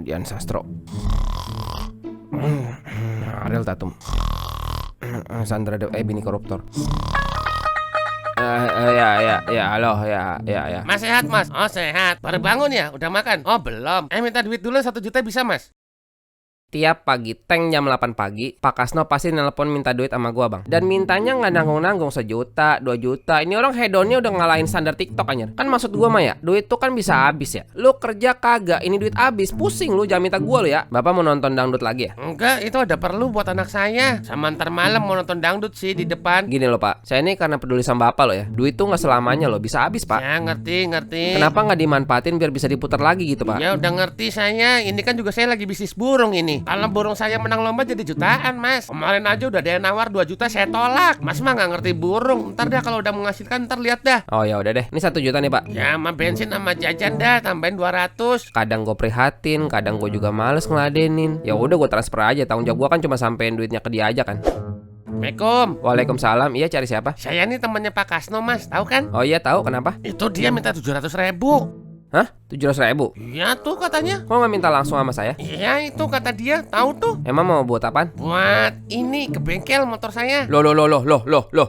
Dian Sastro, Ariel Tatum, Sandra Bini koruptor. Halo, ya. Mas sehat, Mas? Oh, sehat. Baru bangun ya? Udah makan? Oh, belum. Minta duit dulu 1 juta bisa, Mas? Tiap pagi, tank jam 8 pagi, Pak Kasno pasti nelpon minta duit sama gua, Bang. Dan mintanya nggak nanggung-nanggung 1 juta, 2 juta. Ini orang hedonnya udah ngalahin standar TikTok anjir. Kan maksud gua mah ya, duit tuh kan bisa habis ya. Lu kerja kagak, ini duit habis, pusing lu, jangan minta gua lu ya. Bapak mau nonton dangdut lagi ya? Enggak, itu ada perlu buat anak saya. Sama ntar malam mau nonton dangdut sih di depan. Gini loh Pak, saya ini karena peduli sama Bapak lo ya. Duit tuh nggak selamanya loh, bisa habis Pak. Ya, ngerti. Kenapa nggak dimanfaatin biar bisa diputar lagi gitu Pak? Ya udah ngerti saya. Ini kan juga saya lagi bisnis burung ini. Kalau burung saya menang lomba jadi jutaan, Mas. Kemarin aja udah ada yang nawar 2 juta, saya tolak. Mas mah nggak ngerti burung. Ntar dah kalau udah menghasilkan, ntar lihat dah. Oh ya udah deh, ini 1 juta nih Pak. Ya, sama bensin sama jajan dah, tambahin 200. Kadang gue prihatin, kadang gue juga males ngeladenin. Ya udah gue transfer aja, tanggung jawab gue kan cuma sampein duitnya ke dia aja kan. Assalamualaikum. Waalaikumsalam, iya cari siapa? Saya nih temannya Pak Kasno, Mas. Tahu kan? Oh iya tahu, kenapa? Itu dia minta 700.000. Hah? 700.000? Iya tuh katanya. Kok nggak minta langsung sama saya? Iya itu kata dia, tahu tuh. Emang mau buat apaan? Buat ini ke bengkel motor saya. Loh.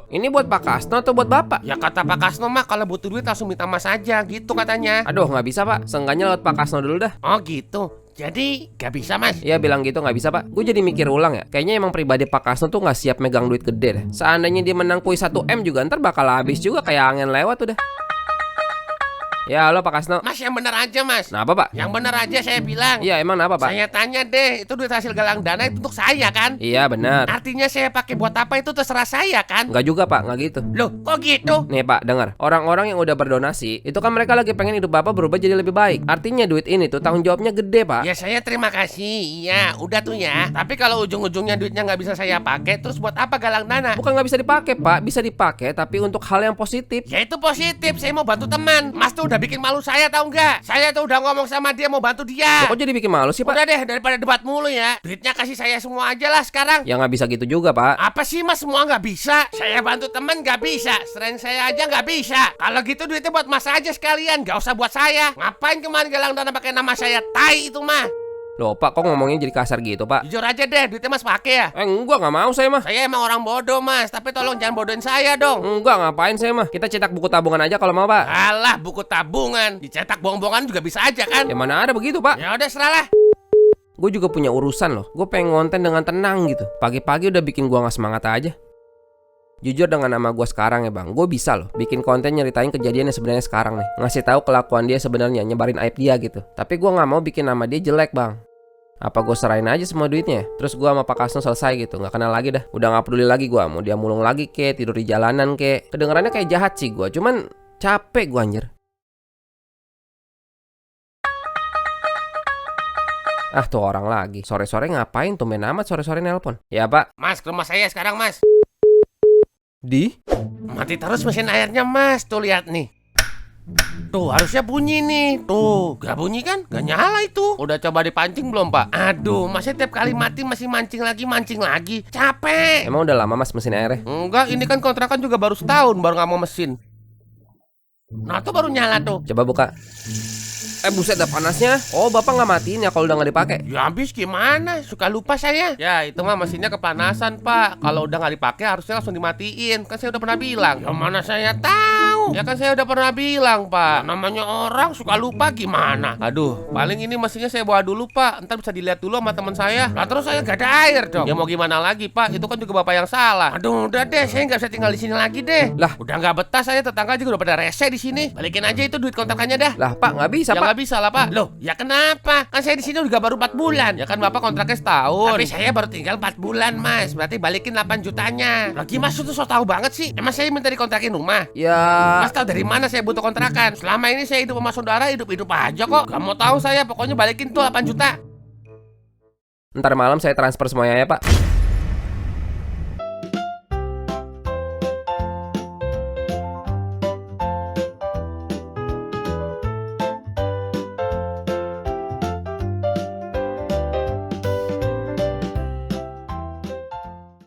Ini buat Pak Kasno atau buat Bapak? Ya kata Pak Kasno mah kalau butuh duit langsung minta Mas aja gitu katanya. Aduh nggak bisa Pak, seenggaknya lewat Pak Kasno dulu dah. Oh gitu. Jadi gak bisa Mas. Iya bilang gitu nggak bisa Pak. Gue jadi mikir ulang ya. Kayaknya emang pribadi Pak Kasno tuh nggak siap megang duit gede deh. Seandainya dia menang kuis 1M juga ntar bakal habis juga kayak angin lewat udah. Ya halo Pak Kasno. Mas yang bener aja Mas. Nah apa Pak? Yang bener aja saya bilang. Iya emang apa Pak? Saya tanya deh, itu duit hasil galang dana itu untuk saya kan? Iya benar. Artinya saya pakai buat apa itu terserah saya kan? Nggak juga Pak, nggak gitu. Loh kok gitu? Nih Pak, dengar. Orang-orang yang udah berdonasi, itu kan mereka lagi pengen hidup Bapak berubah jadi lebih baik. Artinya duit ini tuh tanggung jawabnya gede Pak. Ya saya terima kasih. Iya udah tuh ya. Tapi kalau ujung-ujungnya duitnya nggak bisa saya pakai, terus buat apa galang dana? Bukan nggak bisa dipakai Pak, bisa dipakai tapi untuk hal yang positif. Ya itu positif, saya mau bantu teman. Mas tuh udah bikin malu saya tahu nggak? Saya tuh udah ngomong sama dia mau bantu dia. Kok jadi bikin malu sih Pak? Udah deh daripada debat mulu ya. Duitnya kasih saya semua aja lah sekarang. Ya nggak bisa gitu juga Pak. Apa sih Mas semua nggak bisa? Saya bantu teman nggak bisa, selain saya aja nggak bisa. Kalau gitu duitnya buat Mas aja sekalian, nggak usah buat saya. Ngapain kemarin galang dana pakai nama saya? Tai itu mah. Loh Pak, kok ngomongnya jadi kasar gitu Pak? Jujur aja deh, duitnya Mas pakai ya? Enggak, nggak mau saya mah. Saya emang orang bodoh Mas, tapi tolong jangan bodohin saya dong. Enggak, ngapain saya mah. Kita cetak buku tabungan aja kalau mau Pak. Alah, buku tabungan dicetak bohong-bohongan juga bisa aja kan? Ya mana ada begitu Pak. Ya udah seralah. Gue juga punya urusan loh. Gue pengen ngonten dengan tenang gitu. Pagi-pagi udah bikin gue nggak semangat aja. Jujur dengan nama gue sekarang ya bang, gue bisa loh bikin konten nyeritain kejadian yang sebenarnya sekarang nih. Ngasih tahu kelakuan dia sebenarnya, nyebarin aib dia gitu. Tapi gue nggak mau bikin nama dia jelek bang. Apa gue serahin aja semua duitnya? Terus gue sama Pak Kasno selesai gitu, nggak kenal lagi dah. Udah nggak peduli lagi gue, mau dia mulung lagi ke, tidur di jalanan ke. Kedengarannya kayak jahat sih gue, cuman capek gue anjir. Ah tuh orang lagi, sore-sore ngapain tumben amat sore-sore nelpon? Ya Pak. Mas, ke rumah saya sekarang Mas. Di? Mati terus mesin airnya Mas, tuh lihat nih. Tuh harusnya bunyi nih. Tuh gak bunyi kan? Gak nyala itu. Udah coba dipancing belum Pak? Aduh, masih tiap kali mati masih mancing lagi. Capek. Emang udah lama mas mesin airnya? Enggak, ini kan kontrakan juga baru setahun baru ngomong mesin. Nah tuh baru nyala tuh. Coba buka. Buset ada panasnya. Oh bapak nggak matiin ya kalau udah nggak dipakai? Ya habis gimana? Suka lupa saya. Ya itu mah mesinnya kepanasan Pak. Kalau udah nggak dipakai harusnya langsung dimatiin. Kan saya udah pernah bilang. Ya mana saya tahu? Ya kan saya udah pernah bilang Pak. Namanya orang suka lupa gimana? Aduh, paling ini mesinnya saya bawa dulu Pak. Ntar bisa dilihat dulu sama teman saya. Lah terus saya gak ada air dong. Ya mau gimana lagi Pak? Itu kan juga bapak yang salah. Aduh udah deh, saya nggak bisa tinggal di sini lagi deh. Lah udah nggak betah saya, tetangga juga udah pada rese di sini. Balikin aja itu duit kontrakannya dah. lah Pak nggak bisa Ya Pak. nggak bisa lah Pak. Loh, ya kenapa? Kan saya di sini juga baru 4 bulan. Ya kan Bapak kontraknya setahun. Tapi saya baru tinggal 4 bulan, Mas. Berarti balikin 8 jutanya. Lagi Mas tuh so tahu banget sih. Emang saya minta dikontrakin rumah? Ya. Mas tahu dari mana saya butuh kontrakan? Selama ini saya hidup sama saudara, hidup-hidup aja kok. Gak mau tahu saya, pokoknya balikin tuh 8 juta. Ntar malam saya transfer semuanya ya Pak.